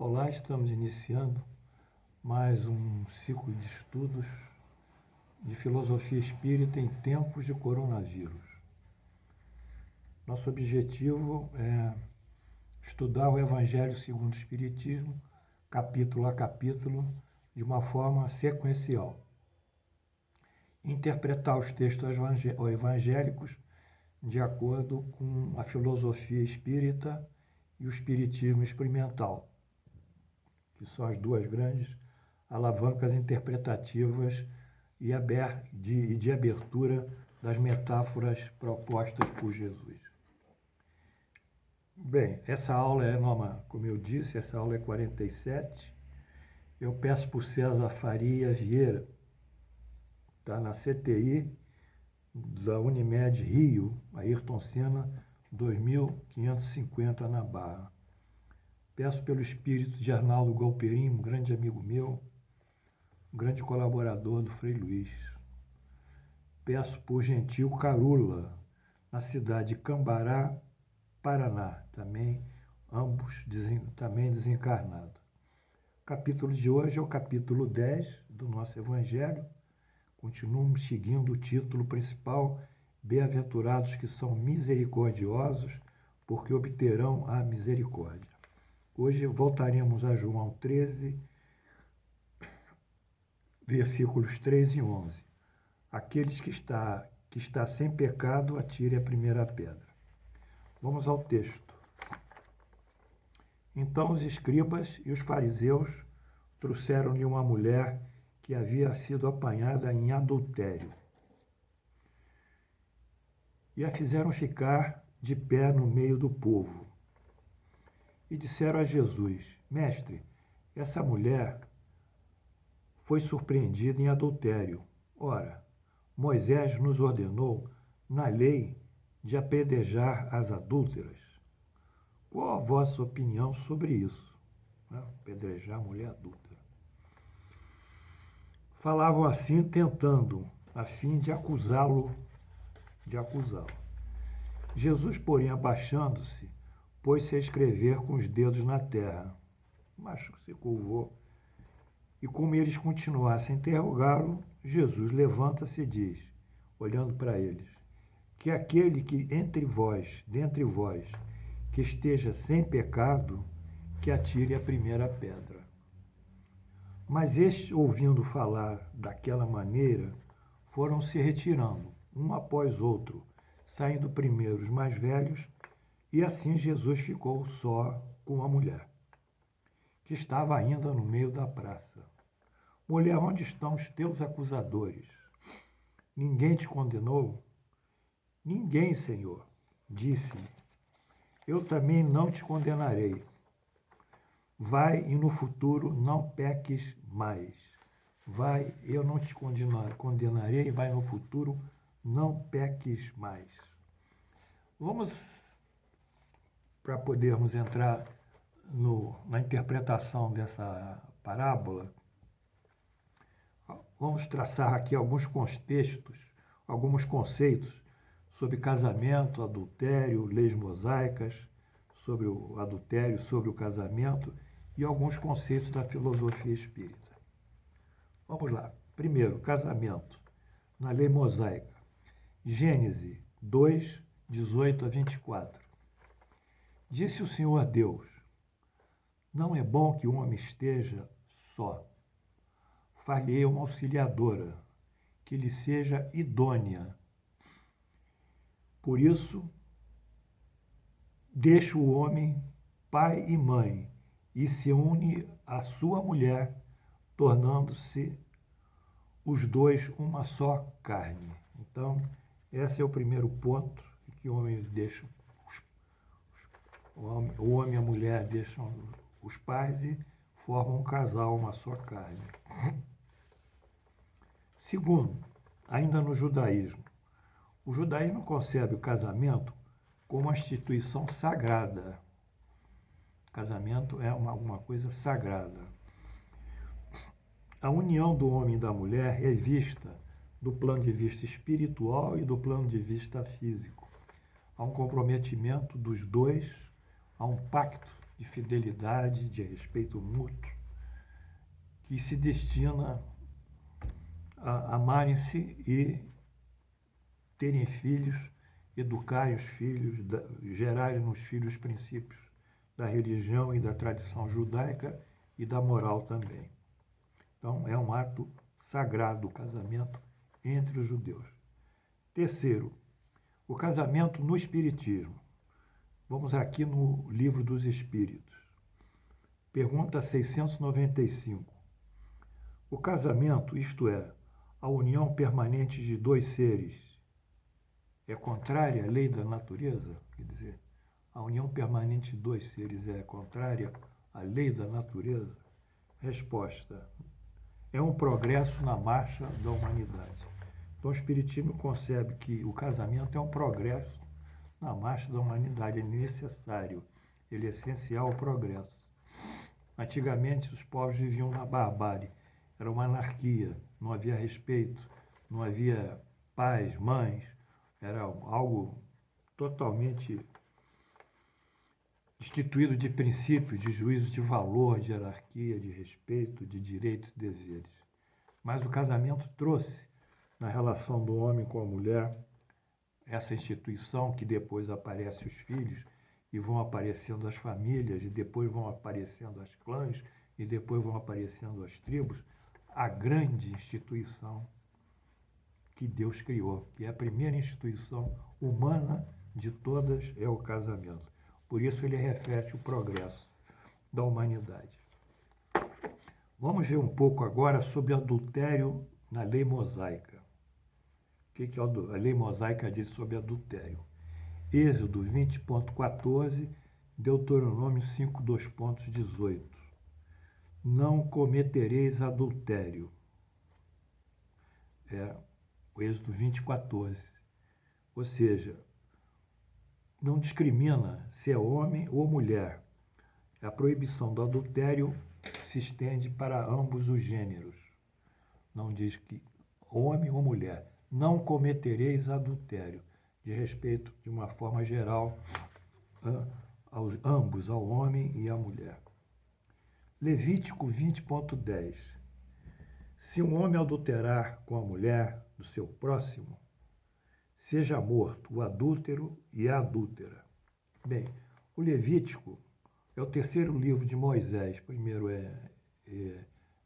Olá, estamos iniciando mais um ciclo de estudos de filosofia espírita em tempos de coronavírus. Nosso objetivo é estudar o Evangelho segundo o Espiritismo, capítulo a capítulo, de uma forma sequencial. Interpretar os textos evangélicos de acordo com a filosofia espírita e o espiritismo experimental, que são as duas grandes alavancas interpretativas e de abertura das metáforas propostas por Jesus. Bem, essa aula como eu disse, essa aula é 47. Eu peço para o César Faria Vieira, está na CTI da Unimed Rio, Ayrton Senna, 2550 na Barra. Peço pelo espírito de Arnaldo Galperin, um grande amigo meu, um grande colaborador do Frei Luiz. Peço por Gentil Carula, na cidade de Cambará, Paraná, ambos também desencarnados. O capítulo de hoje é o capítulo 10 do nosso Evangelho. Continuamos seguindo o título principal, Bem-aventurados que são misericordiosos, porque obterão a misericórdia. Hoje voltaremos a João 13, versículos 3 e 11. Aqueles que está sem pecado, atire a primeira pedra. Vamos ao texto. Então os escribas e os fariseus trouxeram-lhe uma mulher que havia sido apanhada em adultério e a fizeram ficar de pé no meio do povo. E disseram a Jesus: Mestre, essa mulher foi surpreendida em adultério. Ora, Moisés nos ordenou, na lei, de apedrejar as adúlteras. Qual a vossa opinião sobre isso? Apedrejar a mulher adúltera. Falavam assim, tentando, a fim de acusá-lo. Jesus, porém, abaixando-se, pôs-se a escrever com os dedos na terra. Mas se curvou. E como eles continuassem a interrogá-lo, Jesus levanta-se e diz, olhando para eles, que aquele que dentre vós, que esteja sem pecado, que atire a primeira pedra. Mas estes, ouvindo falar daquela maneira, foram se retirando, um após outro, saindo primeiro os mais velhos, e assim Jesus ficou só com a mulher, que estava ainda no meio da praça. Mulher, onde estão os teus acusadores? Ninguém te condenou? Ninguém, Senhor, disse-lhe. Eu também não te condenarei. Vai e no futuro não peques mais. Vai, eu não te condenarei, vai no futuro não peques mais. Vamos, para podermos entrar na interpretação dessa parábola, vamos traçar aqui alguns contextos, alguns conceitos sobre casamento, adultério, leis mosaicas, sobre o adultério, sobre o casamento e alguns conceitos da filosofia espírita. Vamos lá. Primeiro, casamento, na lei mosaica. Gênesis 2, 18 a 24. Disse o Senhor Deus, não é bom que o homem esteja só. Far-lhe-ei uma auxiliadora, que lhe seja idônea. Por isso, deixa o homem pai e mãe e se une à sua mulher, tornando-se os dois uma só carne. Então, esse é o primeiro ponto, que o homem deixa, o homem e a mulher deixam os pais e formam um casal, uma só carne. Segundo, ainda no judaísmo, o judaísmo concebe o casamento como uma instituição sagrada. O casamento é uma coisa sagrada. A união do homem e da mulher é vista do plano de vista espiritual e do plano de vista físico. Há um comprometimento dos dois, há um pacto de fidelidade, de respeito mútuo, que se destina a amarem-se e terem filhos, educarem os filhos, gerarem nos filhos os princípios da religião e da tradição judaica e da moral também. Então, é um ato sagrado o casamento entre os judeus. Terceiro, o casamento no Espiritismo. Vamos aqui no Livro dos Espíritos. Pergunta 695. O casamento, isto é, a união permanente de dois seres, é contrária à lei da natureza? Quer dizer, a união permanente de dois seres é contrária à lei da natureza? Resposta: é um progresso na marcha da humanidade. Então, o Espiritismo concebe que o casamento é um progresso na marcha da humanidade, é necessário, ele é essencial ao progresso. Antigamente, os povos viviam na barbárie, era uma anarquia, não havia respeito, não havia pais, mães, era algo totalmente destituído de princípios, de juízo de valor, de hierarquia, de respeito, de direitos e deveres. Mas o casamento trouxe, na relação do homem com a mulher, essa instituição que depois aparece os filhos, e vão aparecendo as famílias, e depois vão aparecendo as clãs, e depois vão aparecendo as tribos, a grande instituição que Deus criou, que é a primeira instituição humana de todas, é o casamento. Por isso ele reflete o progresso da humanidade. Vamos ver um pouco agora sobre adultério na lei mosaica. O que a lei mosaica diz sobre adultério? Êxodo 20.14, Deuteronômio 5.2.18. Não cometereis adultério. É o Êxodo 20.14. Ou seja, não discrimina se é homem ou mulher. A proibição do adultério se estende para ambos os gêneros. Não diz que homem ou mulher. Não cometereis adultério. De respeito, de uma forma geral, aos ambos, ao homem e à mulher. Levítico 20.10. Se um homem adulterar com a mulher do seu próximo, seja morto o adúltero e a adúltera. Bem, o Levítico é o terceiro livro de Moisés. Primeiro é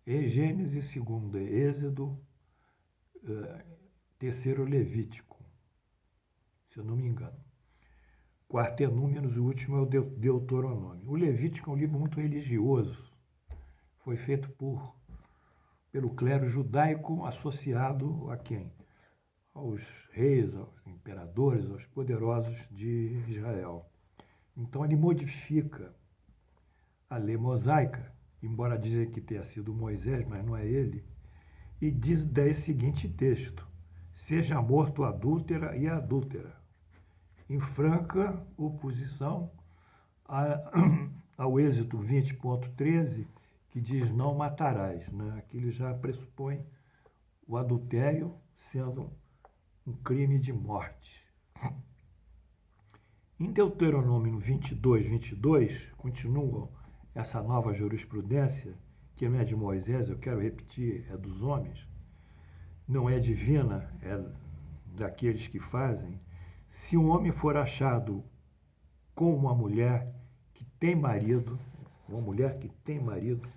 Gênesis, segundo é Êxodo, terceiro Levítico, se eu não me engano. Quarto é Números, o último é o Deuteronômio. O Levítico é um livro muito religioso. Foi feito pelo clero judaico associado a quem? Aos reis, aos imperadores, aos poderosos de Israel. Então ele modifica a lei mosaica, embora dizem que tenha sido Moisés, mas não é ele, e diz daí seguinte texto: seja morto a adúltera e a adúltera, em franca oposição ao Êxodo 20.13, que diz não matarás, né? Aqui ele já pressupõe o adultério sendo um crime de morte. Em Deuteronômio 22, continua essa nova jurisprudência, que não é de Moisés, eu quero repetir, é dos homens, não é divina, é daqueles que fazem. Se um homem for achado com uma mulher que tem marido, uma mulher que tem marido,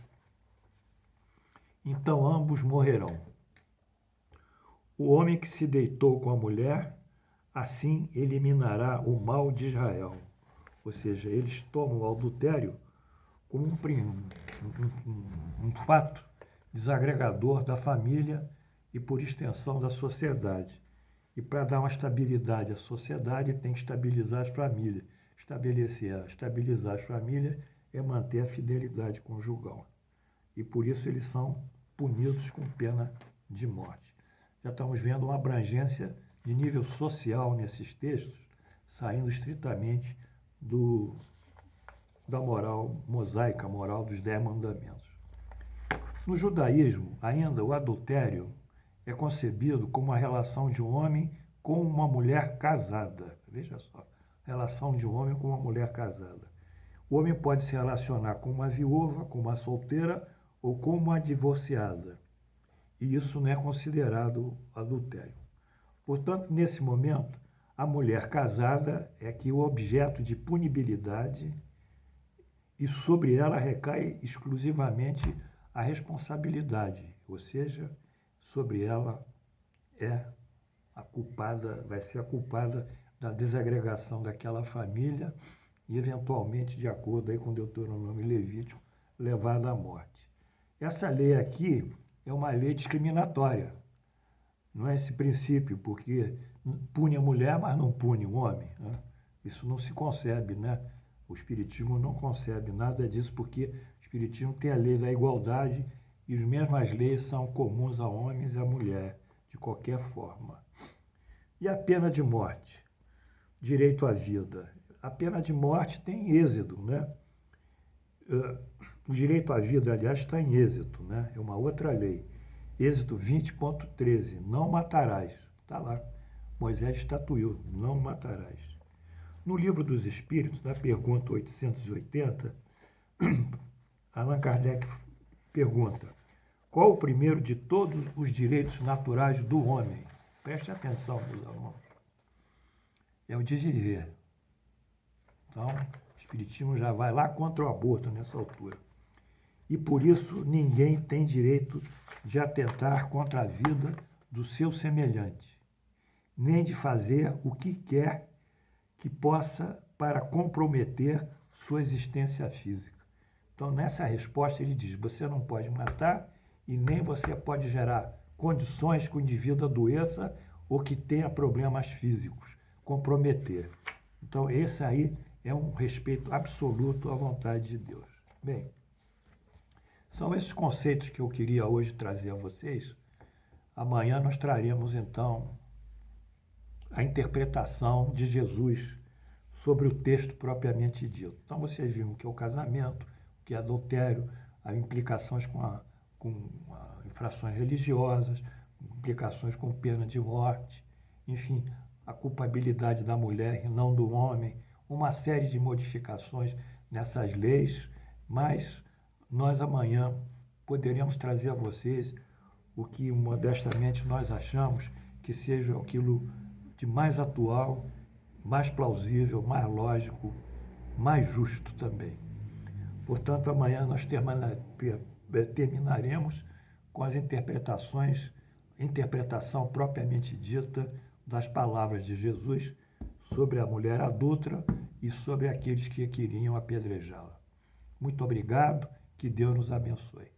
então ambos morrerão. O homem que se deitou com a mulher, assim eliminará o mal de Israel. Ou seja, eles tomam o adultério como um fato desagregador da família e, por extensão, da sociedade. E para dar uma estabilidade à sociedade, tem que estabilizar as famílias. Estabilizar as famílias é manter a fidelidade conjugal. E por isso eles são punidos com pena de morte. Já estamos vendo uma abrangência de nível social nesses textos, saindo estritamente da moral mosaica, a moral dos 10 mandamentos. No judaísmo, ainda, o adultério é concebido como a relação de um homem com uma mulher casada. Veja só, relação de um homem com uma mulher casada. O homem pode se relacionar com uma viúva, com uma solteira ou com uma divorciada. E isso não é considerado adultério. Portanto, nesse momento, a mulher casada é que o objeto de punibilidade e sobre ela recai exclusivamente a responsabilidade, ou seja, sobre ela é a culpada, vai ser a culpada da desagregação daquela família e, eventualmente, de acordo aí com Deuteronômio e Levítico, levada à morte. Essa lei aqui é uma lei discriminatória, não é esse princípio, porque pune a mulher, mas não pune o homem, né? Isso não se concebe, né? O Espiritismo não concebe nada disso, porque o Espiritismo tem a lei da igualdade e as mesmas leis são comuns a homens e a mulher, de qualquer forma. E a pena de morte? Direito à vida. A pena de morte tem Êxodo, né? O direito à vida, aliás, está em Êxodo, né? É uma outra lei. Êxodo 20.13, não matarás. Está lá. Moisés estatuiu, não matarás. No Livro dos Espíritos, na pergunta 880, Allan Kardec pergunta: qual o primeiro de todos os direitos naturais do homem? Preste atenção, meus alunos. É o de viver. Então, o Espiritismo já vai lá contra o aborto nessa altura. E por isso ninguém tem direito de atentar contra a vida do seu semelhante, nem de fazer o que quer que possa para comprometer sua existência física. Então, nessa resposta, ele diz: você não pode matar e nem você pode gerar condições que o indivíduo adoeça ou que tenha problemas físicos, comprometer. Então, esse aí é um respeito absoluto à vontade de Deus. Bem, são esses conceitos que eu queria hoje trazer a vocês. Amanhã nós traremos, então, a interpretação de Jesus sobre o texto propriamente dito. Então, vocês viram o que é o casamento, o que é adultério, as implicações com infrações religiosas, implicações com pena de morte, enfim, a culpabilidade da mulher e não do homem, uma série de modificações nessas leis, mas nós amanhã poderemos trazer a vocês o que modestamente nós achamos que seja aquilo de mais atual, mais plausível, mais lógico, mais justo também. Portanto, amanhã nós terminaremos com as interpretação propriamente dita das palavras de Jesus sobre a mulher adúltera e sobre aqueles que queriam apedrejá-la. Muito obrigado, que Deus nos abençoe.